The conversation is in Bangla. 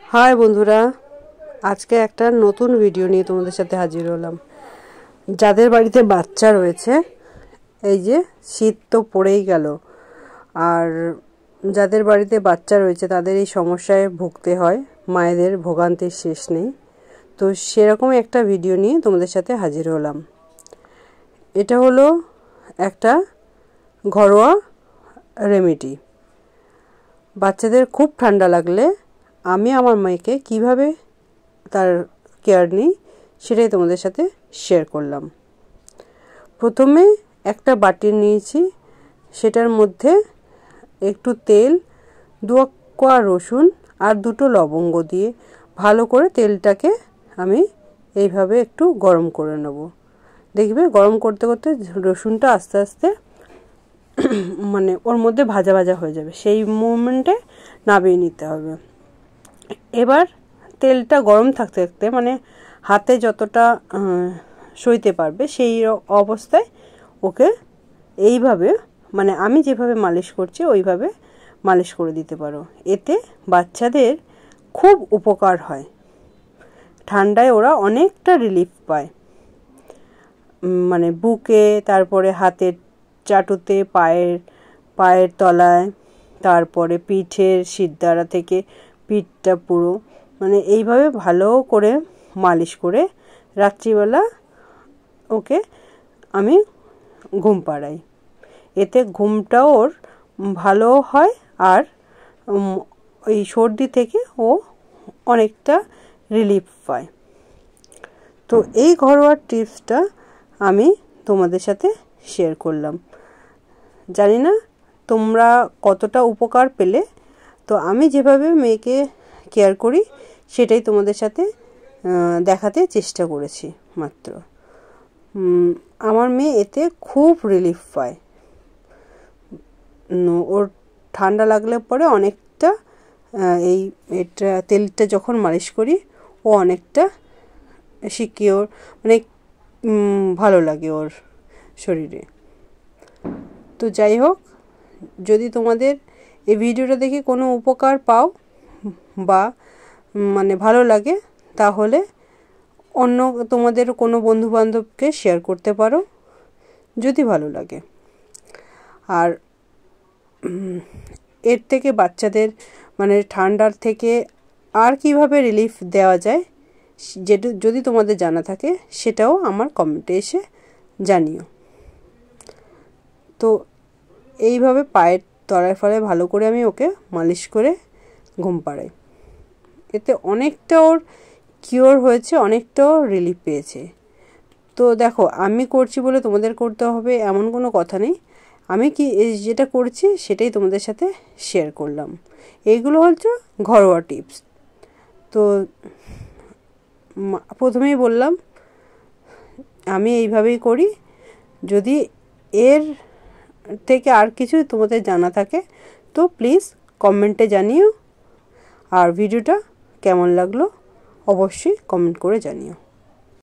হাই বন্ধুরা, আজকে একটা নতুন ভিডিও নিয়ে তোমাদের সাথে হাজির হলাম। যাদের বাড়িতে বাচ্চা রয়েছে, এই যে শীত তো পড়েই গেল, আর যাদের বাড়িতে বাচ্চা রয়েছে তাদের এই সমস্যায় ভুগতে হয়, মায়েদের ভোগান্তির শেষ নেই। তো সেরকম একটা ভিডিও নিয়ে তোমাদের সাথে হাজির হলাম। এটা হলো একটা ঘরোয়া রেমেডি। বাচ্চাদের খুব ঠান্ডা লাগলে আমি আমার মেয়েকে কিভাবে তার কেয়ার নিই সেটাই তোমাদের সাথে শেয়ার করলাম। প্রথমে একটা বাটি নিয়েছি, সেটার মধ্যে একটু তেল, 2 কোয়া রসুন আর 2টো লবঙ্গ দিয়ে ভালো করে তেলটাকে আমি এইভাবে একটু গরম করে নেব। দেখবে গরম করতে করতে রসুনটা আস্তে আস্তে মানে ওর মধ্যে ভাজা ভাজা হয়ে যাবে, সেই মোমেন্টে নামিয়ে নিতে হবে। এবার তেলটা গরম থাকতে থাকতে মানে হাতে যতটা সইতে পারবে সেই অবস্থায় ওকে এইভাবে মানে আমি যেভাবে মালিশ করছি ওইভাবে মালিশ করে দিতে পারো। এতে বাচ্চাদের খুব উপকার হয়, ঠান্ডায় ওরা অনেকটা রিলিফ পায়। মানে বুকে, তারপরে হাতের চাটুতে, পায়ের তলায়, তারপরে পিঠের শিরদাঁড়া থেকে পিঠটা পুরো মানে এইভাবে ভালো করে মালিশ করে রাত্রিবেলা ওকে আমি ঘুম পাড়াই। এতে ঘুমটাও ওর ভালো হয় আর এই সর্দি থেকে ও অনেকটা রিলিফ পায়। তো এই ঘরোয়া টিপসটা আমি তোমাদের সাথে শেয়ার করলাম। জানি না তোমরা কতটা উপকার পেলে। তো আমি যেভাবে মেয়েকে কেয়ার করি সেটাই তোমাদের সাথে দেখাতে চেষ্টা করেছি মাত্র। আমার মেয়ে এতে খুব রিলিফ পায়। ওর ঠান্ডা লাগলে পরে অনেকটা এটা তেলটা যখন মালিশ করি ও অনেকটা সিকিওর, মানে ভালো লাগে ওর শরীরে। তো যাই হোক, যদি তোমাদের এই ভিডিওটা দেখে কোনো উপকার পাও বা মানে ভালো লাগে তাহলে অন্য তোমাদের কোনো বন্ধুবান্ধবকে শেয়ার করতে পারো যদি ভালো লাগে। আর এর থেকে বাচ্চাদের মানে ঠান্ডার থেকে আর কিভাবে রিলিফ দেওয়া যায় যেটা যদি তোমাদের জানা থাকে সেটাও আমার কমেন্টে এসে জানিও। তো এইভাবে পায়ের তলায় ফলায় ভালো করে আমি ওকে মালিশ করে ঘুম পাড়াই। এতে অনেকটা ওর কিওর হয়েছে, অনেকটাও রিলিফ পেয়েছে। তো দেখো, আমি করছি বলে তোমাদের করতে হবে এমন কোনো কথা নেই। আমি কি যেটা করছি সেটাই তোমাদের সাথে শেয়ার করলাম। এইগুলো হচ্ছে ঘরোয়া টিপস। তো প্রথমেই বললাম আমি এইভাবেই করি। যদি এর থেকে আর কিছু তোমাদের জানা থাকে তো প্লিজ কমেন্টে জানিও। আর ভিডিওটা কেমন লাগলো অবশ্যই কমেন্ট করে জানিও।